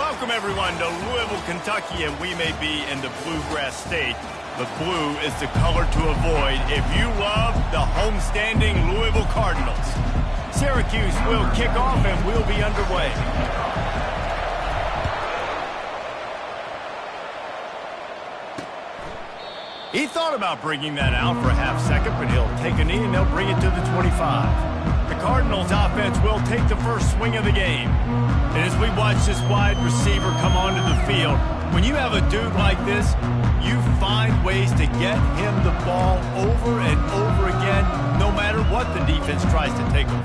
Welcome, everyone, to Louisville, Kentucky, and we may be in the Bluegrass State, but blue is the color to avoid if you love the homestanding Louisville Cardinals. Syracuse will kick off, and we'll be underway. He thought about bringing that out for a half second, but he'll take a knee and they'll bring it to the 25. The Cardinals offense will take the first swing of the game. And as we watch this wide receiver come onto the field, when you have a dude like this, you find ways to get him the ball over and over again, no matter what the defense tries to take him.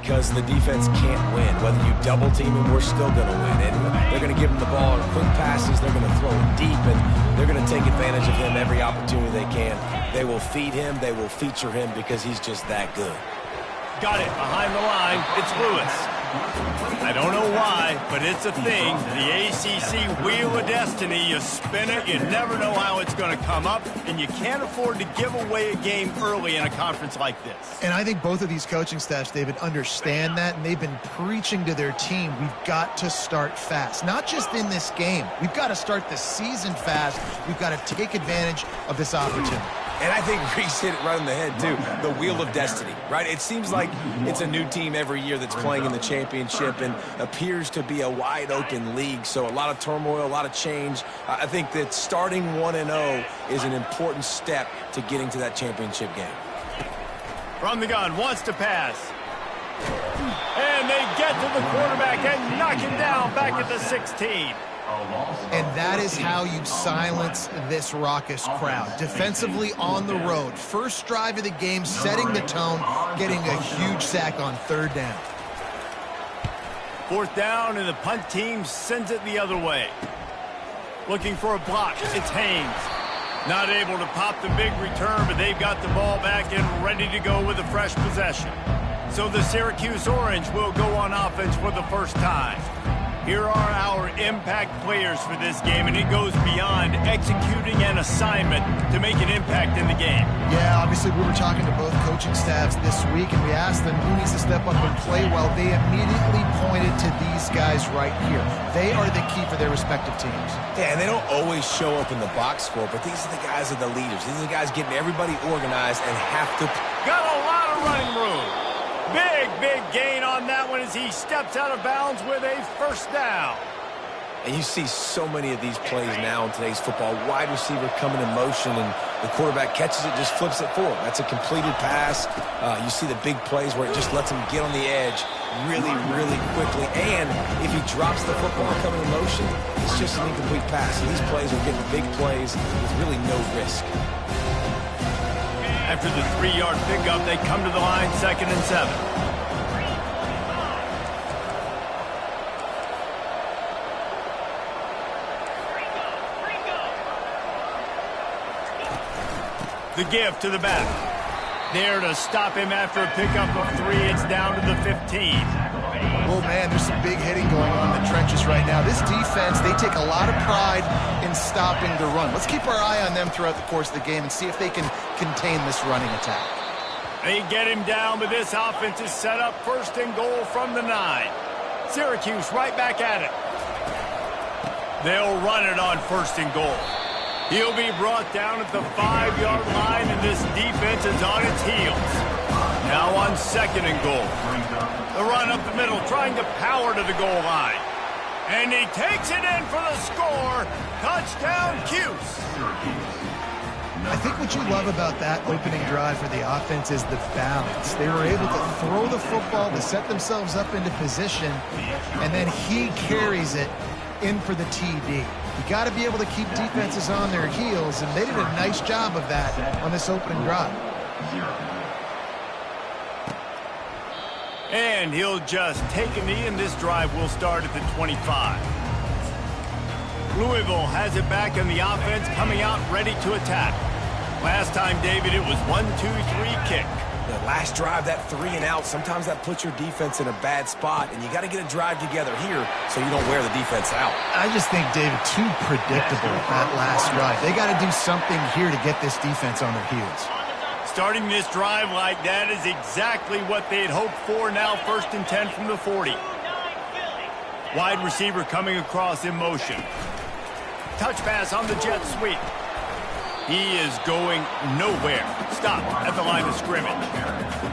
Because the defense can't win. Whether you double team him, we're still going to win. And they're going to give him the ball in quick passes. They're going to throw it deep, and they're going to take advantage of him every opportunity they can. They will feed him. They will feature him because he's just that good. Got it behind the line. It's Lewis. I don't know why, but it's a thing. The ACC Wheel of Destiny, you spin it, you never know how it's going to come up, and you can't afford to give away a game early in a conference like this. And I think both of these coaching staffs, David, understand that, and they've been preaching to their team, we've got to start fast. Not just in this game. We've got to start the season fast. We've got to take advantage of this opportunity. And I think Reese hit it right on the head, too. The Wheel of Destiny, right? It seems like it's a new team every year that's playing in the championship and appears to be a wide-open league. So a lot of turmoil, a lot of change. I think that starting 1-0 is an important step to getting to that championship game. From the gun, wants to pass. And they get to the quarterback and knock him down back at the 16. And that is how you silence this raucous crowd. Defensively on the road. First drive of the game, setting the tone, getting a huge sack on third down. Fourth down, and the punt team sends it the other way. Looking for a block. It's Haynes. Not able to pop the big return, but they've got the ball back and ready to go with a fresh possession. So the Syracuse Orange will go on offense for the first time. Here are our impact players for this game, and it goes beyond executing an assignment to make an impact in the game. Yeah, obviously we were talking to both coaching staffs this week, and we asked them who needs to step up and play well. They immediately pointed to these guys right here. They are the key for their respective teams. Yeah, and they don't always show up in the box score, but these are the guys that are the leaders. These are the guys getting everybody organized and have to... Got a lot of running room. Big gain on that one as he steps out of bounds with a first down. And you see so many of these plays now in today's football. Wide receiver coming in motion, and the quarterback catches it, just flips it forward. That's a completed pass. You see the big plays where it just lets him get on the edge really quickly. And if he drops the football coming in motion, it's just an incomplete pass. And these plays are getting big plays with really no risk. After the 3-yard pickup, they come to the line, 2nd and 7. The give to the back. There to stop him after a pickup of 3. It's down to the 15. Oh, man, there's some big hitting going on in the trenches right now. This defense, they take a lot of pride in stopping the run. Let's keep our eye on them throughout the course of the game and see if they can contain this running attack. They get him down, but this offense is set up 1st and goal from the 9. Syracuse right back at it. They'll run it on 1st and goal. He'll be brought down at the 5-yard line, and this defense is on its heels. Now on 2nd and goal. The run up the middle, trying to power to the goal line. And he takes it in for the score. Touchdown, Cuse. I think what you love about that opening drive for the offense is the balance. They were able to throw the football to set themselves up into position, and then he carries it in for the TD. You got to be able to keep defenses on their heels, and they did a nice job of that on this opening drive. And he'll just take a knee, and this drive will start at the 25. Louisville has it back in the offense, coming out ready to attack. Last time, David, it was 1-2-3 kick. The last drive, that 3 and out, sometimes that puts your defense in a bad spot, and you got to get a drive together here so you don't wear the defense out. I just think, David, too predictable that last drive. They got to do something here to get this defense on their heels. Starting this drive like that is exactly what they had hoped for. Now 1st and 10 from the 40. Wide receiver coming across in motion. Touch pass on the jet sweep. He is going nowhere. Stop at the line of scrimmage.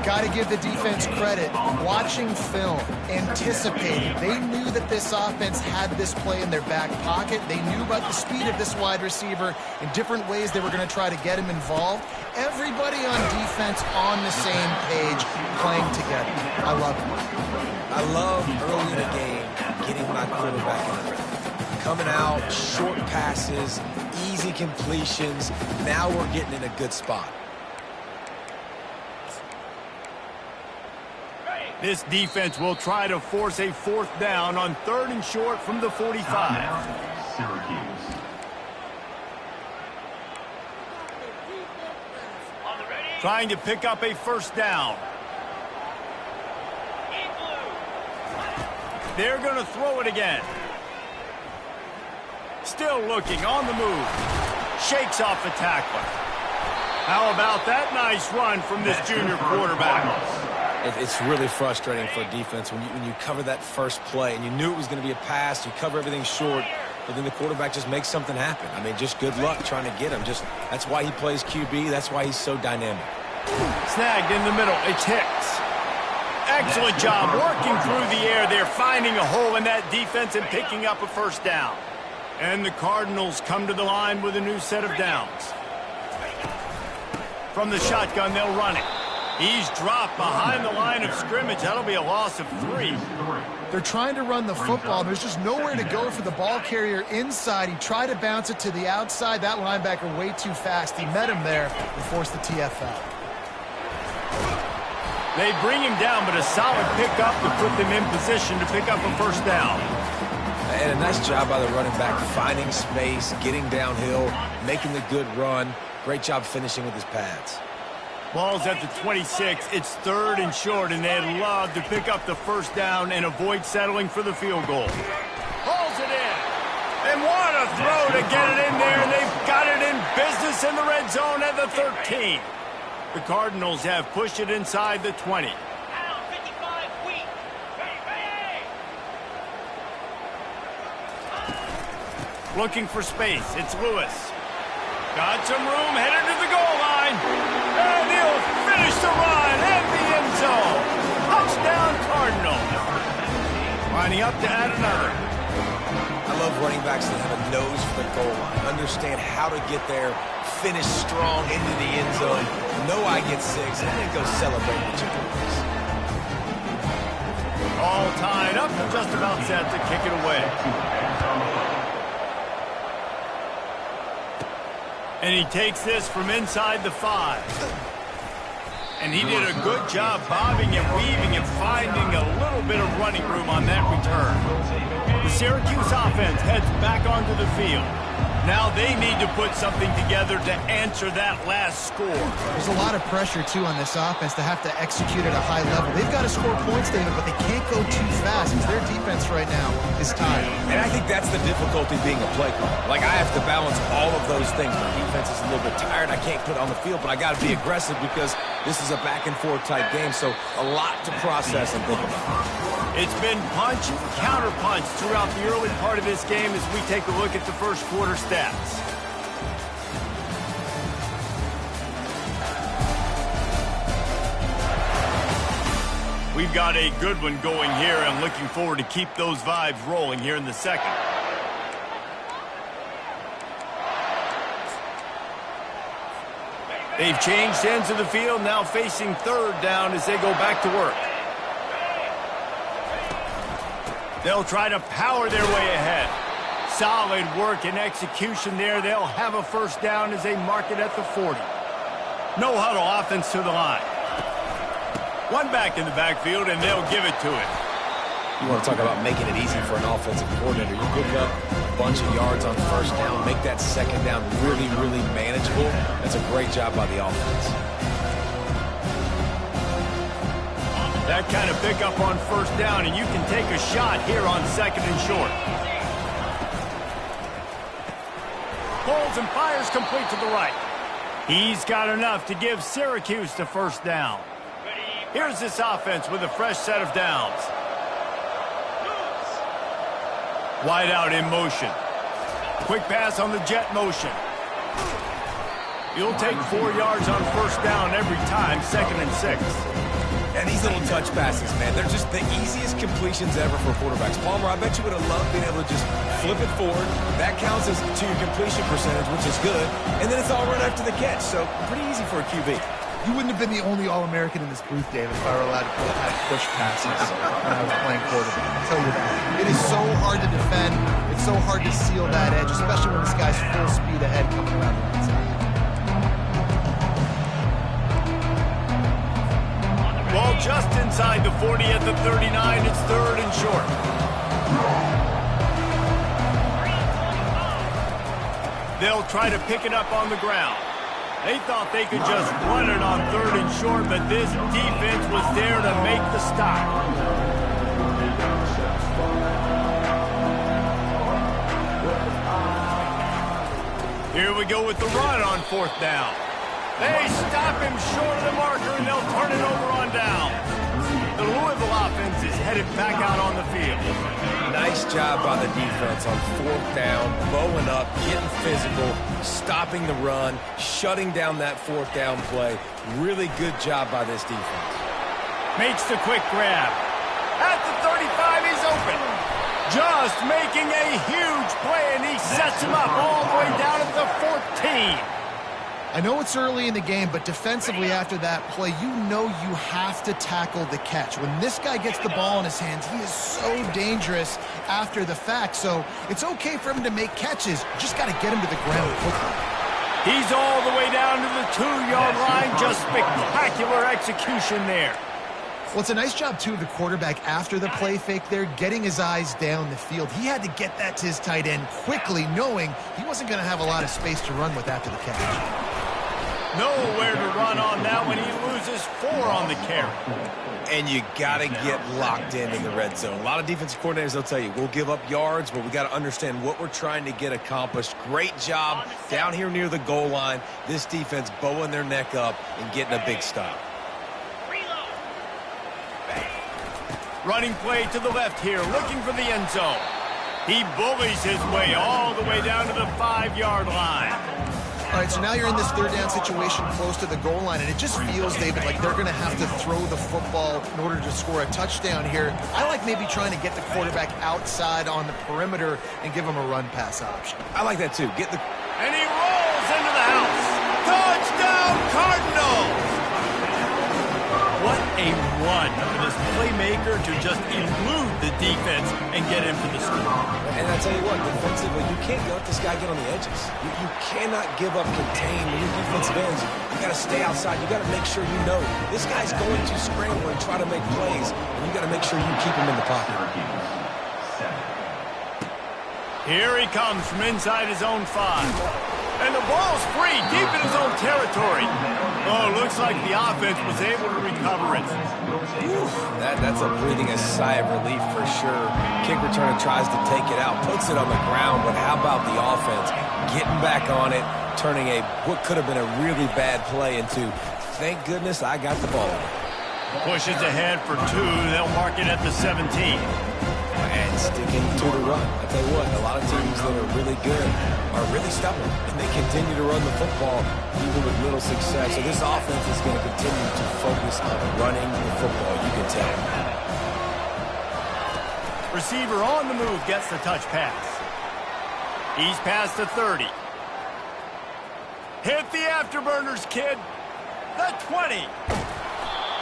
Got to give the defense credit. Watching film, anticipating. They knew that this offense had this play in their back pocket. They knew about the speed of this wide receiver in different ways they were going to try to get him involved. Everybody on defense on the same page, playing together. I love it. I love early in the game getting my quarterback in the rhythm. Coming out, short passes, easy completions. Now we're getting in a good spot. This defense will try to force a 4th down on 3rd and short from the 45. Syracuse. Trying to pick up a 1st down. They're going to throw it again. Still looking on the move. Shakes off the tackler. How about that nice run from this junior quarterback? It's really frustrating for a defense when you cover that first play and you knew it was going to be a pass, you cover everything short, but then the quarterback just makes something happen. I mean, just good luck trying to get him. That's why he plays QB. That's why he's so dynamic. Snagged in the middle. It's Hicks. Excellent job working through the air. They're finding a hole in that defense and picking up a 1st down. And the Cardinals come to the line with a new set of downs. From the shotgun, they'll run it. He's dropped behind the line of scrimmage. That'll be a loss of 3. They're trying to run the football. There's just nowhere to go for the ball carrier inside. He tried to bounce it to the outside. That linebacker way too fast. He met him there and forced the TFL. They bring him down, but a solid pickup to put them in position to pick up a 1st down. And a nice job by the running back, finding space, getting downhill, making the good run. Great job finishing with his pads. Ball's at the 26. It's 3rd and short, and they'd love to pick up the 1st down and avoid settling for the field goal. Hauls it in. And what a throw to get it in there. They've got it in business in the red zone at the 13. The Cardinals have pushed it inside the 20. Looking for space. It's Lewis. Got some room, headed to the goal line. And he'll finish the run at the end zone. Touchdown, Cardinals. Lining up to add another. I love running backs that have a nose for the goal line. Understand how to get there, finish strong into the end zone, know I get 6, and then go celebrate the chicken wings. All tied up, just about set to kick it away. And he takes this from inside the 5. And he did a good job bobbing and weaving and finding a little bit of running room on that return. The Syracuse offense heads back onto the field. Now they need to put something together to answer that last score. There's a lot of pressure, too, on this offense to have to execute at a high level. They've got to score points, David, but they can't go too fast because their defense right now is tired. And I think that's the difficulty being a play caller. Like, I have to balance all of those things. My defense is a little bit tired. I can't put it on the field, but I got to be aggressive because this is a back-and-forth type game, so a lot to process and think about. It's been punch, counter-punch throughout the early part of this game as we take a look at the first quarter stats. We've got a good one going here, and looking forward to keep those vibes rolling here in the second. They've changed ends of the field, now facing third down as they go back to work. They'll try to power their way ahead. Solid work and execution there. They'll have a first down as they mark it at the 40. No huddle offense to the line. One back in the backfield, and they'll give it to it. You want to talk about making it easy for an offensive coordinator. You pick up a bunch of yards on first down, make that second down really, really manageable. That's a great job by the offense. That kind of pickup on first down, and you can take a shot here on second and short. Pulls and fires complete to the right. He's got enough to give Syracuse the first down. Here's this offense with a fresh set of downs. Wide out in motion. Quick pass on the jet motion. You'll take 4 yards on first down every time, 2nd and 6. And these little touch passes, man, they're just the easiest completions ever for quarterbacks. Palmer, I bet you would have loved being able to just flip it forward. That counts as to your completion percentage, which is good. And then it's all run after the catch, so pretty easy for a QB. You wouldn't have been the only All-American in this booth, David, if I were allowed to have push passes when I was playing quarterback. I'll tell you that. It is so hard to defend. It's so hard to seal that edge, especially when this guy's full speed ahead coming around the outside. Ball just inside the 40 at the 39. It's 3rd and short. They'll try to pick it up on the ground. They thought they could just run it on 3rd and short, but this defense was there to make the stop. Here we go with the run on 4th down. They stop him short of the marker, and they'll turn it over on down. The Louisville offense is headed back out on the field. Nice job by the defense on 4th down, bowing up, getting physical, stopping the run, shutting down that 4th down play. Really good job by this defense. Makes the quick grab. At the 35, he's open. Just making a huge play, and he sets him up all the way down at the 14. I know it's early in the game, but defensively after that play, you know you have to tackle the catch. When this guy gets the ball in his hands, he is so dangerous after the fact. So it's okay for him to make catches. You just got to get him to the ground quickly. He's all the way down to the 2-yard line. Just spectacular execution there. Well, it's a nice job, too, of the quarterback after the play fake there, getting his eyes down the field. He had to get that to his tight end quickly, knowing he wasn't going to have a lot of space to run with after the catch. Nowhere to run on that when he loses 4 on the carry. And you got to get locked in the red zone. A lot of defensive coordinators, they'll tell you, we'll give up yards, but we got to understand what we're trying to get accomplished. Great job down here near the goal line. This defense bowing their neck up and getting a big stop. Running play to the left here, looking for the end zone. He bullies his way all the way down to the 5-yard line. All right, so now you're in this 3rd down situation close to the goal line, and it just feels, David, like they're going to have to throw the football in order to score a touchdown here. I like maybe trying to get the quarterback outside on the perimeter and give him a run-pass option. I like that, too. And he rolls into the house. Touchdown, Cardinals! What a run for this playmaker to just elude the defense and get him to the score. And I tell you what, defensively, you can't let this guy get on the edges. You cannot give up contain when your defensive ends. You got to stay outside. You got to make sure you know this guy's going to scramble and try to make plays, and you got to make sure you keep him in the pocket. Here he comes from inside his own 5. And the ball's free, deep in his own territory. Oh, looks like the offense was able to recover it. Oof, that's a breathing a sigh of relief for sure. Kick returner tries to take it out, puts it on the ground, but how about the offense getting back on it, turning what could have been a really bad play into, thank goodness I got the ball. Pushes ahead for 2. They'll mark it at the 17. and sticking to the run. I tell you what, a lot of teams that are really good are really stubborn, and they continue to run the football even with little success. So this offense is going to continue to focus on running the football, you can tell. Receiver on the move gets the touch pass. He's past the 30. Hit the afterburners, kid. The 20.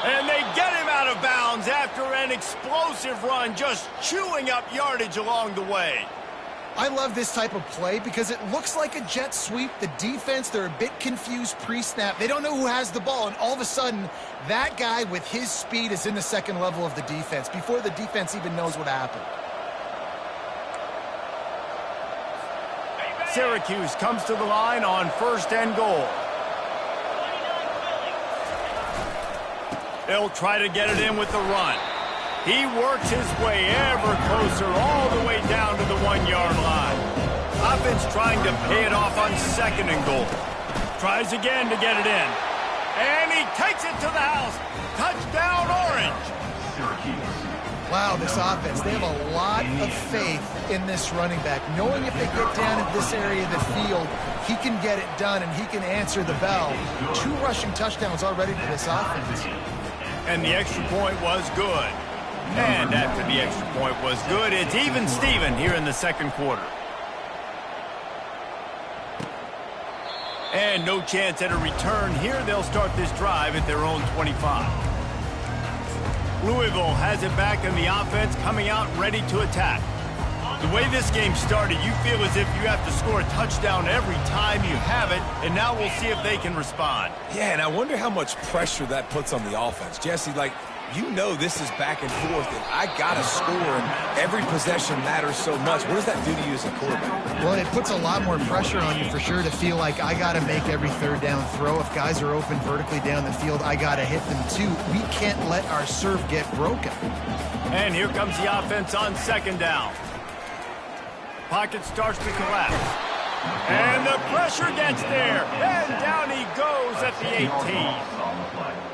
And they get him out of bounds after an explosive run, just chewing up yardage along the way. I love this type of play because it looks like a jet sweep. The defense, they're a bit confused pre-snap. They don't know who has the ball, and all of a sudden, that guy with his speed is in the second level of the defense before the defense even knows what happened. Syracuse comes to the line on 1st and goal. They'll try to get it in with the run. He works his way ever closer all the way down to the 1-yard line. Offense trying to pay it off on 2nd and goal. Tries again to get it in. And he takes it to the house. Touchdown, Orange. Wow, this offense, they have a lot of faith in this running back, knowing if they get down in this area of the field, he can get it done and he can answer the bell. 2 rushing touchdowns already for this offense. And the extra point was good. And after the extra point was good, it's even Steven here in the 2nd quarter. And no chance at a return here. They'll start this drive at their own 25. Louisville has it back in the offense, coming out ready to attack. The way this game started, you feel as if you have to score a touchdown every time you have it, and now we'll see if they can respond. Yeah, and I wonder how much pressure that puts on the offense. Jesse, like, you know this is back and forth, and I got to score, and every possession matters so much. What does that do to you as a quarterback? Well, it puts a lot more pressure on you for sure to feel like I got to make every 3rd down throw. If guys are open vertically down the field, I got to hit them too. We can't let our serve get broken. And here comes the offense on 2nd down. Pocket starts to collapse. And the pressure gets there. And down he goes at the 18.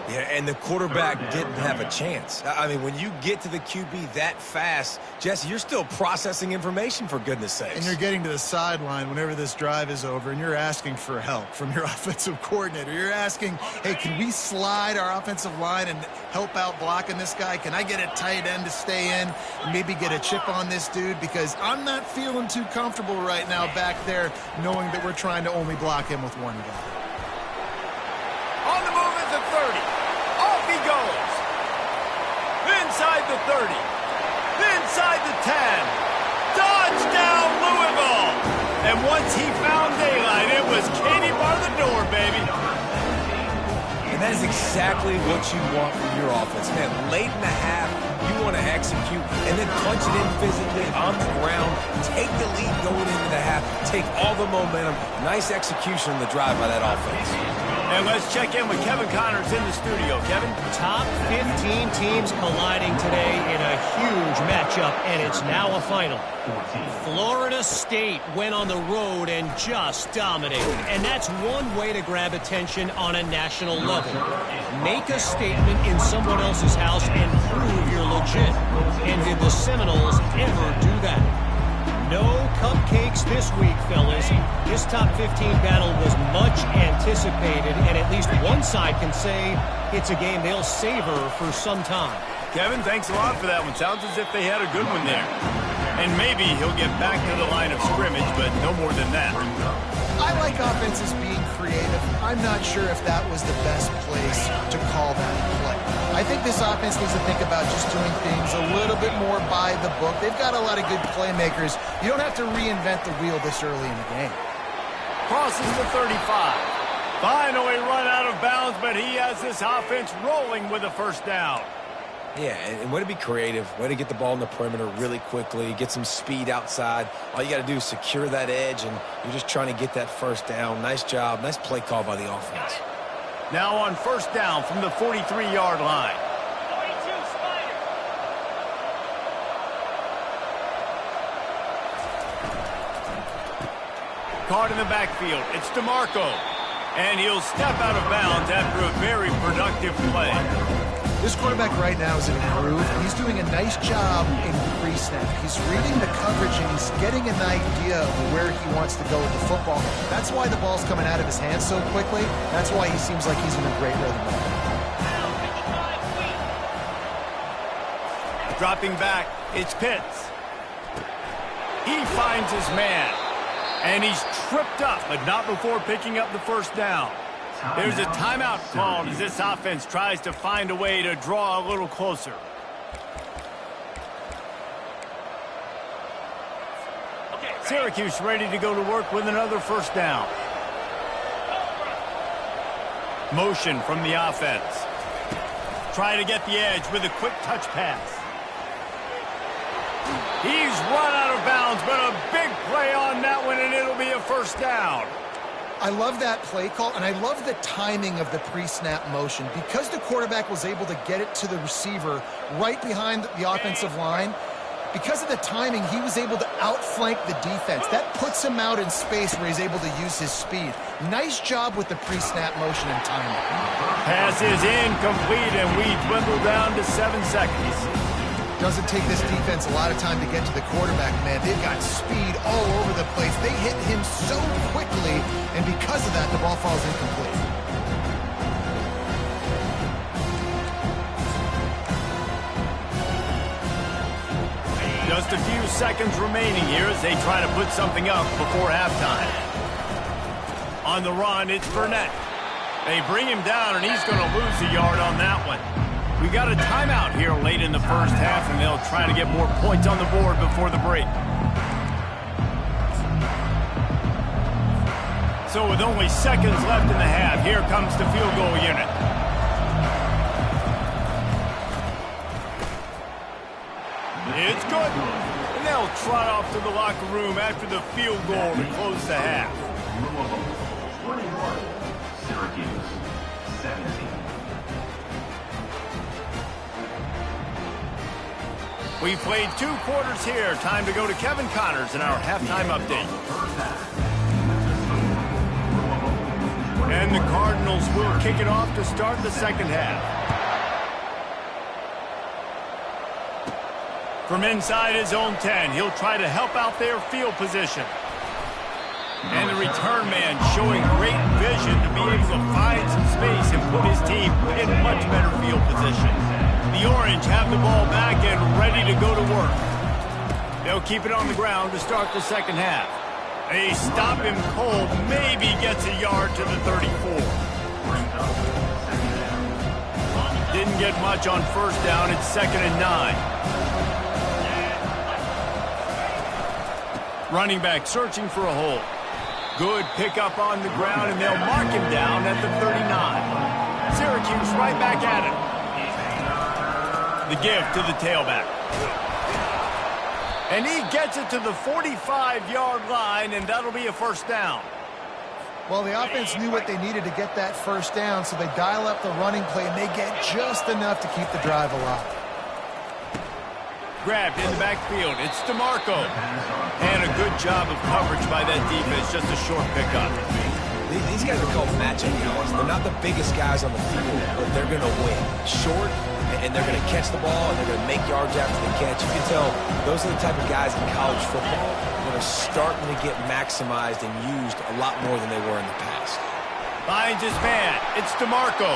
Yeah, and the quarterback didn't have a chance. I mean, when you get to the QB that fast, Jesse, you're still processing information, for goodness sakes. And you're getting to the sideline whenever this drive is over, and you're asking for help from your offensive coordinator. You're asking, hey, can we slide our offensive line and help out blocking this guy? Can I get a tight end to stay in and maybe get a chip on this dude? Because I'm not feeling too comfortable right now back there knowing that we're trying to only block him with 1 guy. On the move at the 30. Off he goes. Inside the 30. Inside the 10. Touchdown, Louisville. And once he found daylight, it was Katie bar the door, baby. And that is exactly what you want from your offense. Man, late in the half, you want to execute and then punch it in physically on the ground. Take the lead going into the half. Take all the momentum. Nice execution on the drive by that offense. And let's check in with Kevin Connors in the studio. Kevin? Top 15 teams colliding today in a huge matchup, and it's now a final. Florida State went on the road and just dominated, and that's one way to grab attention on a national level. Make a statement in someone else's house and prove you're legit. And did the Seminoles ever do that? No cupcakes this week, fellas. This top 15 battle was much anticipated, and at least one side can say it's a game they'll savor for some time. Kevin, thanks a lot for that one. Sounds as if they had a good one there. And maybe he'll get back to the line of scrimmage, but no more than that. I like offenses being creative. I'm not sure if that was the best place to call that play. I think this offense needs to think about just doing things a little bit more by the book. They've got a lot of good playmakers. You don't have to reinvent the wheel this early in the game. Crosses the 35. Finally run out of bounds, but he has this offense rolling with a 1st down. Yeah, and way to be creative, way to get the ball in the perimeter really quickly, get some speed outside. All you got to do is secure that edge, and you're just trying to get that 1st down. Nice job, nice play call by the offense. Now on 1st down from the 43-yard line. Caught in the backfield. It's DeMarco. And he'll step out of bounds after a very productive play. This quarterback right now is in a groove. He's doing a nice job in pre-snap. He's reading the coverage, and he's getting an idea of where he wants to go with the football. That's why the ball's coming out of his hands so quickly. That's why he seems like he's in a great rhythm. Dropping back, it's Pitts. He finds his man, and he's tripped up, but not before picking up the first down. There's a timeout called as this offense tries to find a way to draw a little closer. Syracuse ready to go to work with another first down. Motion from the offense. Try to get the edge with a quick touch pass. He's run out of bounds, but a big play on that one, and it'll be a first down. I love that play call, and I love the timing of the pre-snap motion. Because the quarterback was able to get it to the receiver right behind the offensive line, because of the timing, he was able to outflank the defense. That puts him out in space where he's able to use his speed. Nice job with the pre-snap motion and timing. Pass is incomplete, and we dwindle down to 7 seconds. Doesn't take this defense a lot of time to get to the quarterback, man. They've got speed all over the place. They hit him so quickly, and because of that, the ball falls incomplete. Just a few seconds remaining here as they try to put something up before halftime. On the run, it's Burnett. They bring him down, and he's going to lose a yard on that one. We got a timeout here late in the first half, and they'll try to get more points on the board before the break. So with only seconds left in the half, here comes the field goal unit. It's good. And they'll trot off to the locker room after the field goal to close the half. Syracuse, 17. We played 2 quarters here. Time to go to Kevin Connors in our halftime update. And the Cardinals will kick it off to start the second half. From inside his own 10, he'll try to help out their field position. And the return man showing great vision to be able to find some space and put his team in much better field position. The Orange have the ball back and ready to go to work. They'll keep it on the ground to start the second half. They stop him cold, maybe gets a yard to the 34. Didn't get much on first down. It's 2nd and 9. Running back searching for a hole. Good pickup on the ground, and they'll mark him down at the 39. Syracuse right back at it. The give to the tailback. And he gets it to the 45-yard line, and that'll be a first down. Well, the offense knew what they needed to get that first down, so they dial up the running play, and they get just enough to keep the drive alive. Grabbed in the backfield. It's DeMarco. And a good job of coverage by that defense. Just a short pickup. These guys are called matchup guys. They're not the biggest guys on the field, but they're going to win. Short, and they're going to catch the ball, and they're going to make yards after the catch. You can tell those are the type of guys in college football that are starting to get maximized and used a lot more than they were in the past. Finds his man. It's DeMarco.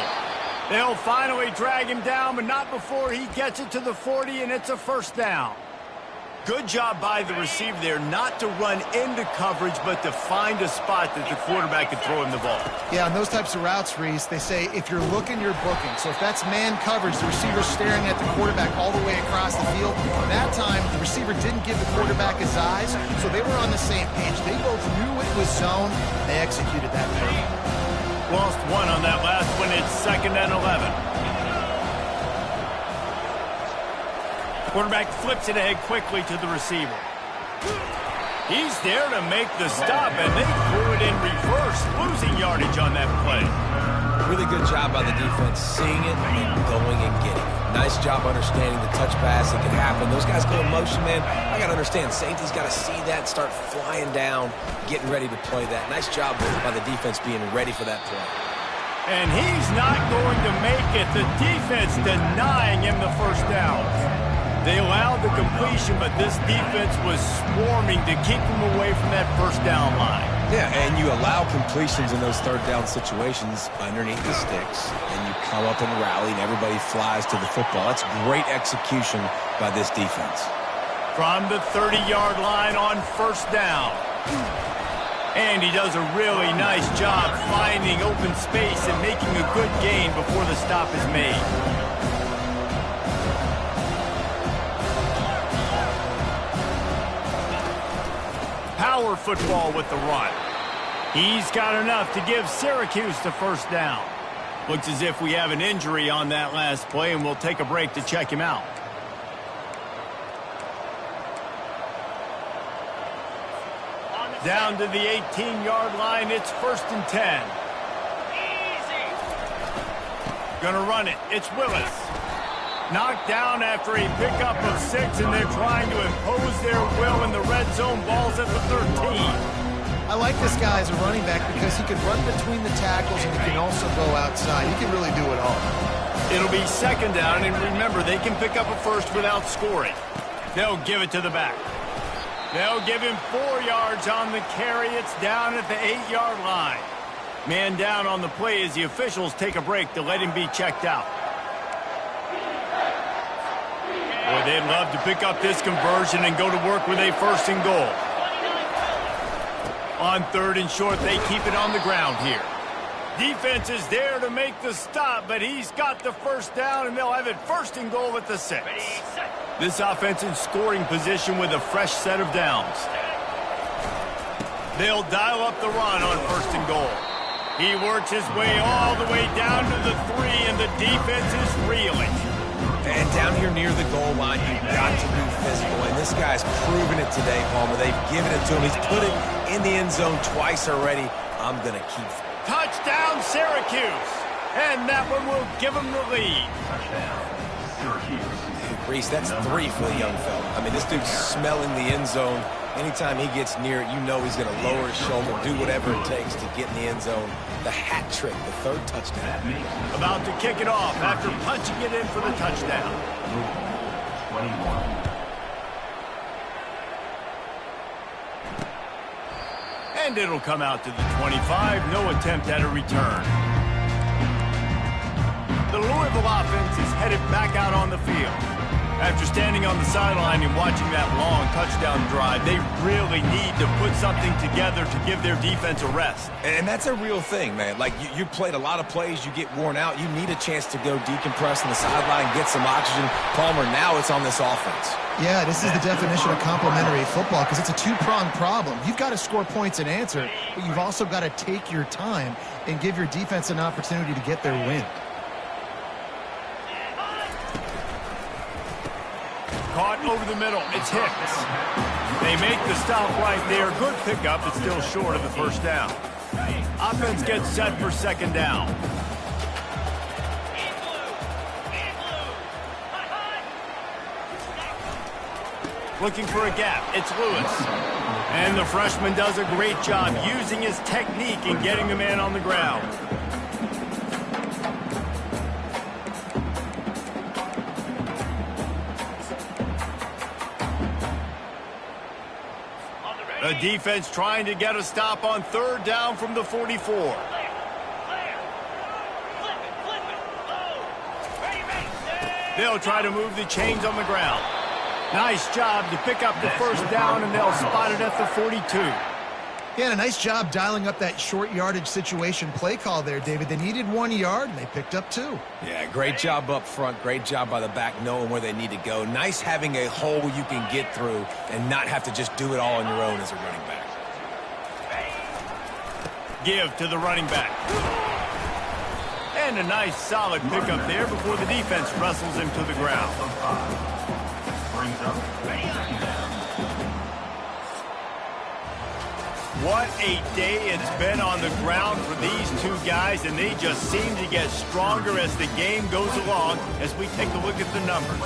They'll finally drag him down, but not before he gets it to the 40, and it's a first down. Good job by the receiver there not to run into coverage, but to find a spot that the quarterback could throw him the ball. Yeah, on those types of routes, Reese, they say if you're looking, you're booking. So if that's man coverage, the receiver's staring at the quarterback all the way across the field. That time, the receiver didn't give the quarterback his eyes, so they were on the same page. They both knew it was zone. They executed that play. Lost one on that last one. It's 2nd and 11. Quarterback flips it ahead quickly to the receiver. He's there to make the stop, and they threw it in reverse, losing yardage on that play. Really good job by the defense, seeing it and going and getting it. Nice job understanding the touch pass that can happen. Those guys go in motion, man. I got to understand, safety's got to see that, start flying down, getting ready to play that. Nice job by the defense being ready for that play. And he's not going to make it. The defense denying him the first down. They allowed the completion, but this defense was swarming to keep him away from that first down line. Yeah, and you allow completions in those third down situations underneath the sticks, and you come up and rally, and everybody flies to the football. That's great execution by this defense. From the 30-yard line on first down. And he does a really nice job finding open space and making a good gain before the stop is made. Power football with the run. He's got enough to give Syracuse the first down. Looks as if we have an injury on that last play, and we'll take a break to check him out. Down to the 18-yard line, it's 1st and 10. Gonna run it, it's Willis. Knocked down after a pickup of 6, and they're trying to impose their will in the red zone. Ball's at the 13. I like this guy as a running back because he can run between the tackles and he can also go outside. He can really do it all. It'll be 2nd down, and remember, they can pick up a first without scoring. They'll give it to the back. They'll give him 4 yards on the carry. It's down at the 8-yard line. Man down on the play as the officials take a break to let him be checked out. Boy, they'd love to pick up this conversion and go to work with a 1st and goal. On 3rd and short, they keep it on the ground here. Defense is there to make the stop, but he's got the first down, and they'll have it 1st and goal at the 6. This offense in scoring position with a fresh set of downs. They'll dial up the run on 1st and goal. He works his way all the way down to the 3, and the defense is reeling. And down here near the goal line, you've got to be physical. And this guy's proven it today, Palmer. They've given it to him. He's put it in the end zone twice already. I'm going to keep. Touchdown, Syracuse. And that one will give them the lead. Touchdown, Syracuse. Reese, that's 3 for the young fella. I mean, this dude's smelling the end zone. Anytime he gets near it, you know he's going to lower his shoulder, do whatever it takes to get in the end zone. The hat trick, the 3rd touchdown. About to kick it off after punching it in for the touchdown. 21. And it'll come out to the 25. No attempt at a return. The Louisville offense is headed back out on the field. After standing on the sideline and watching that long touchdown drive, they really need to put something together to give their defense a rest. And that's a real thing, man. Like, you played a lot of plays, you get worn out. You need a chance to go decompress on the sideline, get some oxygen. Palmer, now it's on this offense. Yeah, this is the definition of complementary football because it's a two-pronged problem. You've got to score points and answer, but you've also got to take your time and give your defense an opportunity to get their win. Caught over the middle. It's Hicks. They make the stop right there. Good pickup, but still short of the first down. Offense gets set for 2nd down. Looking for a gap. It's Lewis. And the freshman does a great job using his technique and getting the man on the ground. The defense trying to get a stop on 3rd down from the 44. They'll try to move the chains on the ground. Nice job to pick up the first down, and they'll spot it at the 42. Yeah, and a nice job dialing up that short yardage situation play call there, David. They needed 1 yard, and they picked up 2. Yeah, great job up front. Great job by the back knowing where they need to go. Nice having a hole you can get through and not have to just do it all on your own as a running back. Give to the running back. And a nice solid pickup there before the defense wrestles him to the ground. Brings up 2nd down. What a day it's been on the ground for these two guys, and they just seem to get stronger as the game goes along as we take a look at the numbers.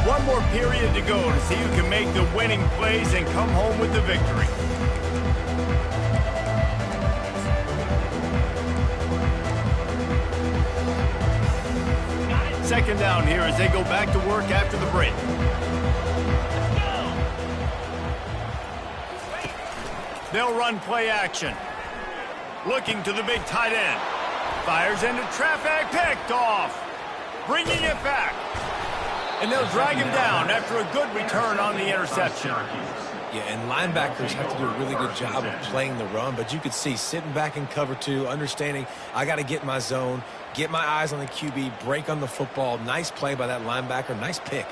One more period to go to see who can make the winning plays and come home with the victory. second down here as they go back to work after the break. They'll run play action. Looking to the big tight end. Fires into traffic, picked off. Bringing it back. And they'll drag him down after a good return on the interception. Yeah, and linebackers have to do a really good job of playing the run, but you could see sitting back in cover two, understanding I got to get in my zone, get my eyes on the QB, break on the football. Nice play by that linebacker. Nice pick.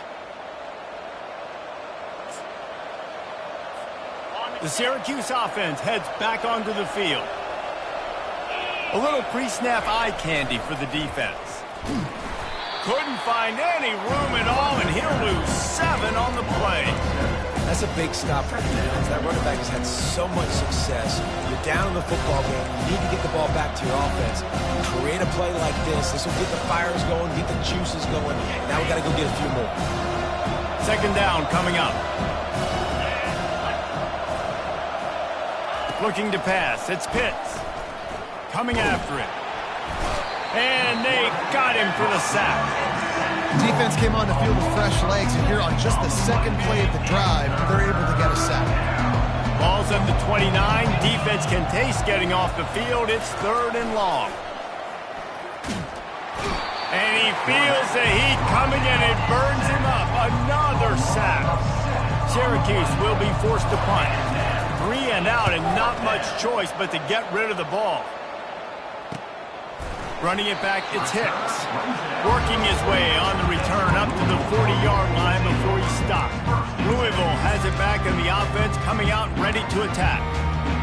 The Syracuse offense heads back onto the field. A little pre-snap eye candy for the defense. Couldn't find any room at all, and he'll lose 7 on the play. That's a big stop for the Downs. That running back has had so much success. You're down in the football game. You need to get the ball back to your offense. Create a play like this. This will get the fires going, get the juices going. Now we got to go get a few more. Second down coming up. Looking to pass. It's Pitts. Coming after it. And they got him for the sack. Defense came on the field with fresh legs, and here on just the second play of the drive, they're able to get a sack. Ball's at the 29. Defense can taste getting off the field. It's 3rd and long. And he feels the heat coming, and it burns him up. Another sack. Syracuse will be forced to punt. 3 and out, and not much choice but to get rid of the ball. Running it back, it's Hicks. Working his way on the return up to the 40-yard line before he's stopped. Louisville has it back in the offense, coming out ready to attack.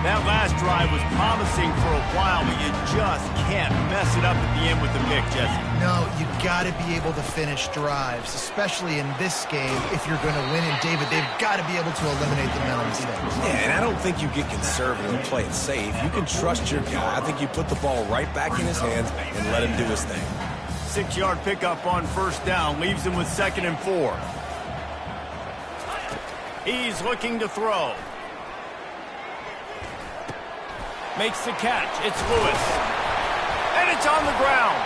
That last drive was promising for a while, but you just can't mess it up at the end with the pick, Jesse. No, you got to be able to finish drives, especially in this game. If you're going to win, and David, they've got to be able to eliminate the mental mistakes. Yeah, and I don't think you get conservative and play it safe. You can trust your guy. I think you put the ball right back in his hands and let him do his thing. 6-yard pickup on first down leaves him with 2nd and 4. He's looking to throw. Makes the catch. It's Lewis. And it's on the ground.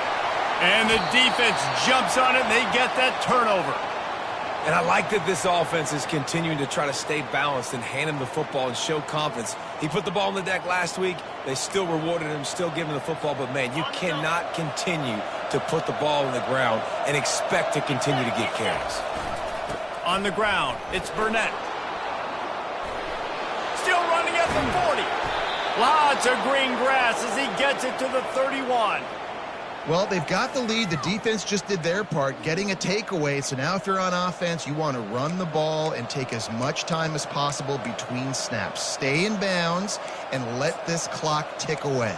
And the defense jumps on it, and they get that turnover. And I like that this offense is continuing to try to stay balanced and hand him the football and show confidence. He put the ball on the deck last week. They still rewarded him, still giving him the football. But, man, you cannot continue to put the ball on the ground and expect to continue to get carries. On the ground, it's Burnett. Still running at the 40. Lots of green grass as he gets it to the 31. Well, they've got the lead. The defense just did their part, getting a takeaway. So now if you're on offense, you want to run the ball and take as much time as possible between snaps. Stay in bounds and let this clock tick away.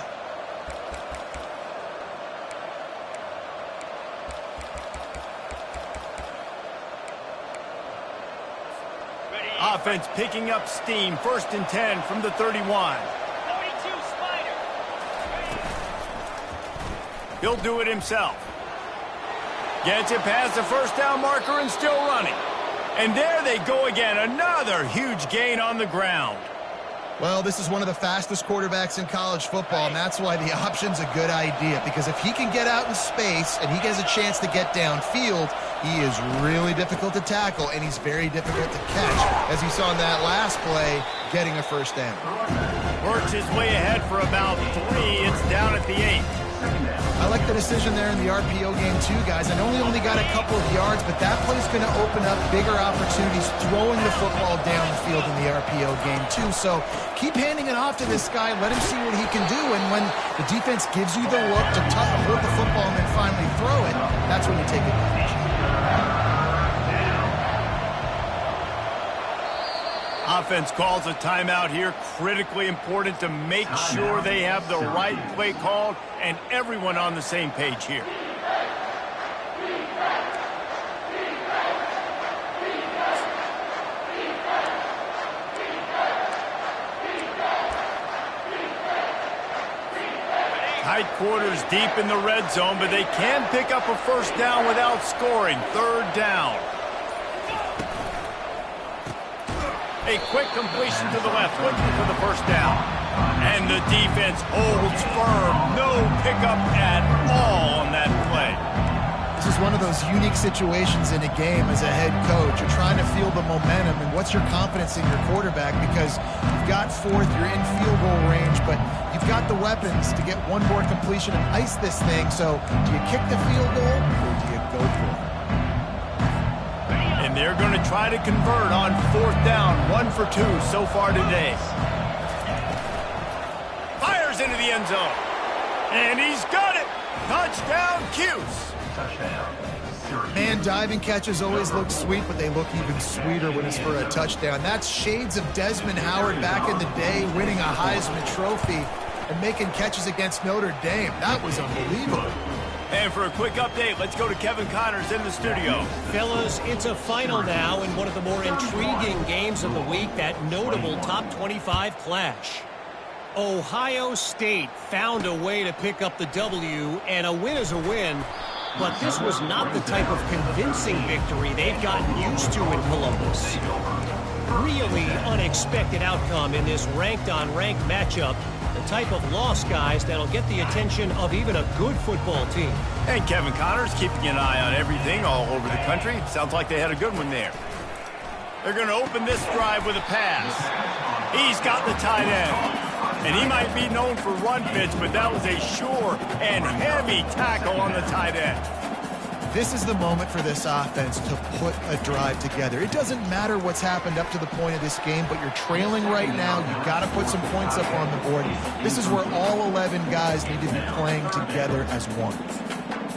Offense picking up steam. 1st and 10 from the 31. He'll do it himself. Gets it past the first down marker and still running. And there they go again. Another huge gain on the ground. Well, this is one of the fastest quarterbacks in college football, and that's why the option's a good idea. Because if he can get out in space and he gets a chance to get downfield, he is really difficult to tackle, and he's very difficult to catch. As you saw in that last play, getting a first down. Works his way ahead for about 3. It's down at the 8. I like the decision there in the RPO game too, guys. I know he only got a couple of yards, but that play's going to open up bigger opportunities throwing the football down the field in the RPO game too. So keep handing it off to this guy. Let him see what he can do. And when the defense gives you the look to hold the football and then finally throw it, that's when you take advantage. Offense calls a timeout here. Critically important to make sure they have the right play called and everyone on the same page here. Tight quarters deep in the red zone, but they can pick up a first down without scoring. 3rd down. A quick completion to the left, looking for the first down. And the defense holds firm. No pickup at all on that play. This is one of those unique situations in a game as a head coach. You're trying to feel the momentum, and what's your confidence in your quarterback? Because you've got fourth, you're in field goal range, but you've got the weapons to get one more completion and ice this thing. So do you kick the field goal or do you go for it? And they're going to try to convert on fourth down. 1 for 2 so far today. Fires into the end zone. And he's got it. Touchdown, Cuse. Touchdown. Syracuse. Man, diving catches always look sweet, but they look even sweeter when it's for a touchdown. That's shades of Desmond Howard back in the day, winning a Heisman Trophy and making catches against Notre Dame. That was unbelievable. And for a quick update, let's go to Kevin Connors in the studio. Fellas, it's a final now in one of the more intriguing games of the week, that notable top 25 clash. Ohio State found a way to pick up the W, and a win is a win, but this was not the type of convincing victory they've gotten used to in Columbus. Really unexpected outcome in this ranked-on-ranked matchup. The type of loss, guys, that'll get the attention of even a good football team. And Kevin Connors keeping an eye on everything all over the country. Sounds like they had a good one there. They're going to open this drive with a pass. He's got the tight end. And he might be known for run fits, but that was a sure and heavy tackle on the tight end. This is the moment for this offense to put a drive together. It doesn't matter what's happened up to the point of this game, but you're trailing right now. You've got to put some points up on the board. This is where all 11 guys need to be playing together as one.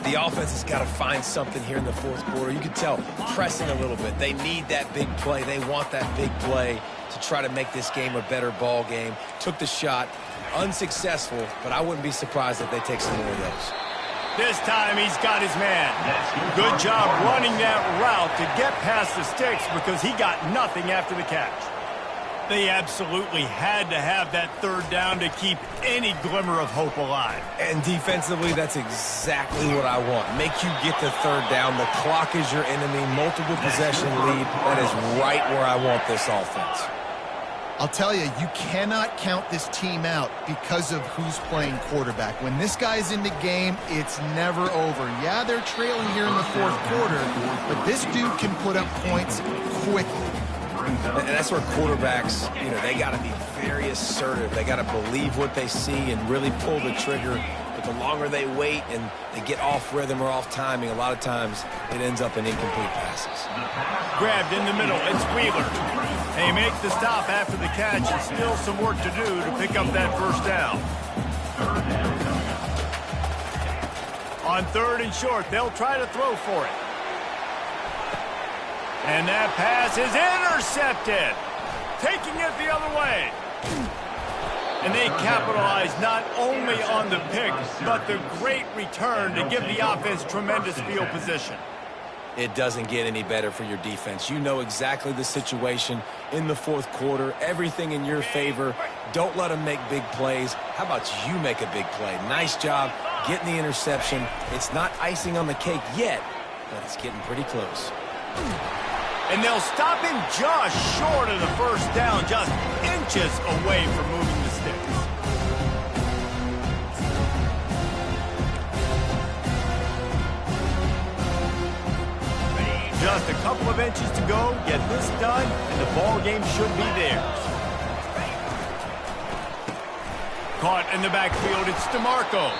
The offense has got to find something here in the fourth quarter. You can tell pressing a little bit. They need that big play. They want that big play to try to make this game a better ball game. Took the shot, unsuccessful, but I wouldn't be surprised if they take some more of those. This time he's got his man. Good job running that route to get past the sticks because he got nothing after the catch. They absolutely had to have that third down to keep any glimmer of hope alive. And defensively, that's exactly what I want. Make you get the third down. The clock is your enemy. Multiple possession lead. That is right where I want this offense. I'll tell you, you cannot count this team out because of who's playing quarterback. When this guy's in the game, it's never over. Yeah, they're trailing here in the fourth quarter, but this dude can put up points quickly. And that's where quarterbacks, they got to be very assertive. They got to believe what they see and really pull the trigger. But the longer they wait and they get off rhythm or off timing, a lot of times it ends up in incomplete passes. Grabbed in the middle, it's Wheeler. They make the stop after the catch, and still some work to do to pick up that first down. On third and short, they'll try to throw for it. And that pass is intercepted. Taking it the other way. And they capitalize not only on the pick, but the great return to give the offense tremendous field position. It doesn't get any better for your defense. You know exactly the situation in the fourth quarter. Everything in your favor. Don't let them make big plays. How about you make a big play? Nice job getting the interception. It's not icing on the cake yet, but it's getting pretty close. And they'll stop him just short of the first down, just inches away from moving the sticks. Just a couple of inches to go, get this done, and the ball game should be theirs. Caught in the backfield, it's DeMarco.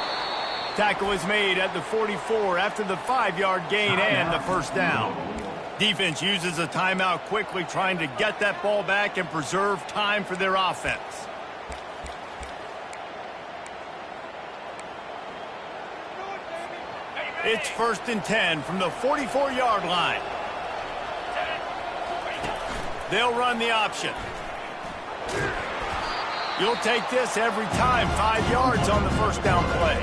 Tackle is made at the 44 after the 5-yard gain and the first down. Defense uses a timeout quickly, trying to get that ball back and preserve time for their offense. It's 1st and 10 from the 44-yard line. They'll run the option. You'll take this every time. 5 yards on the first down play.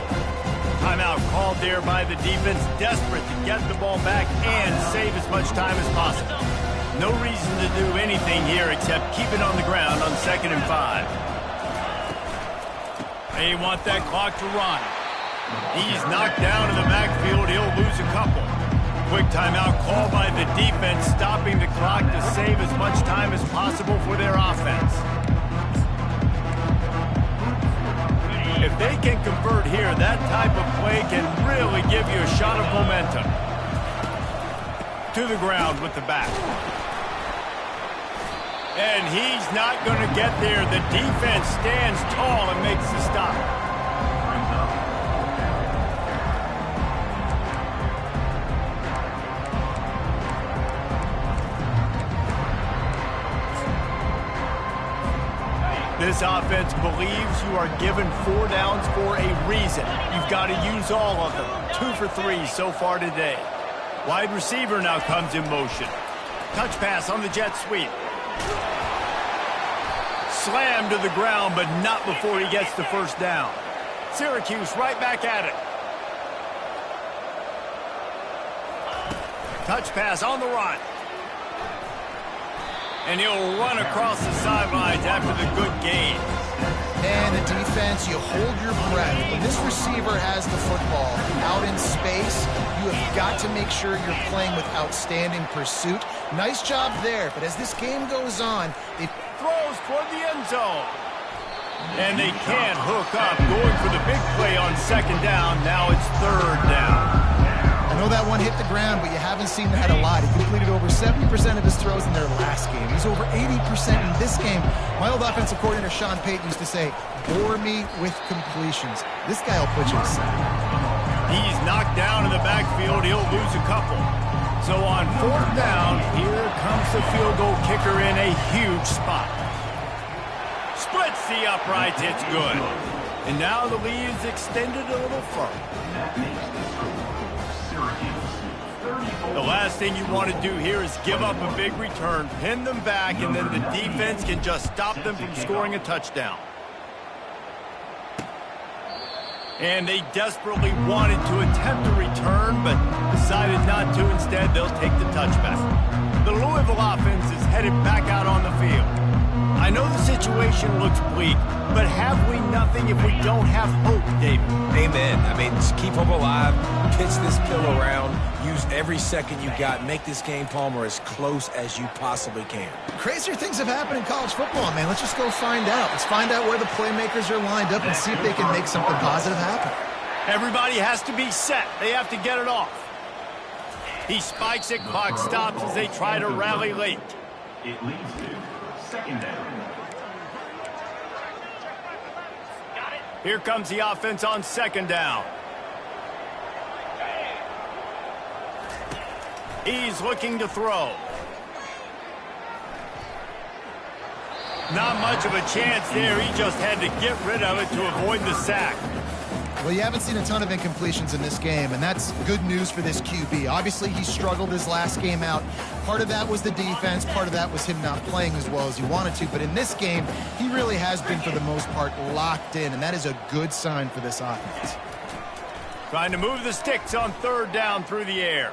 Timeout called there by the defense, desperate to get the ball back and save as much time as possible. No reason to do anything here except keep it on the ground on 2nd and 5. They want that clock to run. He's knocked down in the backfield. He'll lose a couple. Quick timeout called by the defense, stopping the clock to save as much time as possible for their offense. If they can convert here, that type of play can really give you a shot of momentum. To the ground with the back. And he's not going to get there. The defense stands tall and makes the stop. This offense believes you are given 4 downs for a reason. You've got to use all of them. 2 for 3 so far today. Wide receiver now comes in motion. Touch pass on the jet sweep. Slammed to the ground, but not before he gets the first down. Syracuse right back at it. Touch pass on the run. And he'll run across the sidelines after the good gain. And the defense, you hold your breath. When this receiver has the football out in space, you have got to make sure you're playing with outstanding pursuit. Nice job there, but as this game goes on, they throws toward the end zone. And they can't hook up. Going for the big play on second down. Now it's third down. I know that one hit the ground, but you haven't seen that a lot. He completed over 70% of his throws in their last game. He's over 80% in this game. My old offensive coordinator, Sean Payton, used to say, bore me with completions. This guy will put you aside. He's knocked down in the backfield. He'll lose a couple. So on fourth down, here comes the field goal kicker in a huge spot. Splits the uprights. It's good. And now the lead is extended a little further. The last thing you want to do here is give up a big return, pin them back, and then the defense can just stop them from scoring a touchdown. And they desperately wanted to attempt a return, but decided not to. Instead, they'll take the touchback. The Louisville offense is headed back out on the field. I know the situation looks bleak, but have we nothing if we don't have hope, David? Amen. I mean, just keep hope alive, pitch this pill around, use every second you got, make this game, Palmer, as close as you possibly can. Crazier things have happened in college football, man. Let's just go find out. Let's find out where the playmakers are lined up and see if they can make something positive happen. Everybody has to be set. They have to get it off. He spikes it, clock stops as they try to rally late. It leads to second down. Here comes the offense on second down. He's looking to throw. Not much of a chance there. He just had to get rid of it to avoid the sack. Well, you haven't seen a ton of incompletions in this game, and that's good news for this QB. Obviously, he struggled his last game out. Part of that was the defense. Part of that was him not playing as well as he wanted to. But in this game, he really has been, for the most part, locked in, and that is a good sign for this offense. Trying to move the sticks on third down through the air.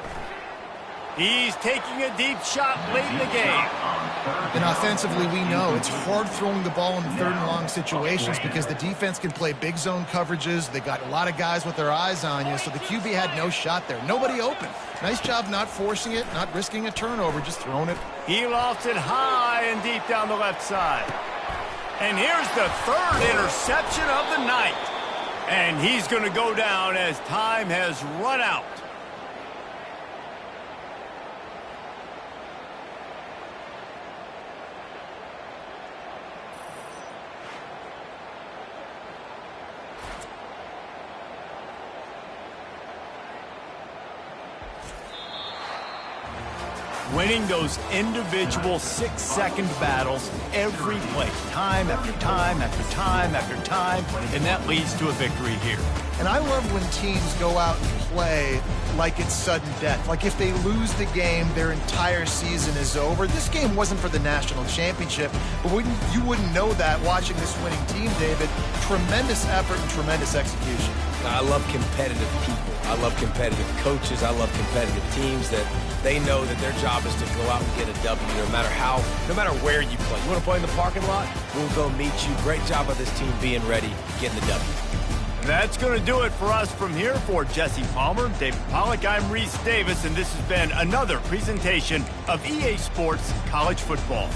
He's taking a deep shot late in the game. And offensively, we know it's hard throwing the ball in third and long situations because the defense can play big zone coverages. They got a lot of guys with their eyes on you, so the QB had no shot there. Nobody open. Nice job not forcing it, not risking a turnover, just throwing it. He lofts it high and deep down the left side. And here's the third interception of the night. And he's going to go down as time has run out. Winning those individual 6-second battles every play, time after time after time after time, and that leads to a victory here. And I love when teams go out and play like it's sudden death. Like if they lose the game, their entire season is over. This game wasn't for the national championship, but you wouldn't know that watching this winning team, David. Tremendous effort and tremendous execution. I love competitive people. I love competitive coaches. I love competitive teams that they know that their job is to go out and get a W no matter where you play. You want to play in the parking lot? We'll go meet you. Great job of this team being ready, getting the W. That's going to do it for us from here. For Jesse Palmer, David Pollack, I'm Reese Davis, and this has been another presentation of EA Sports College Football.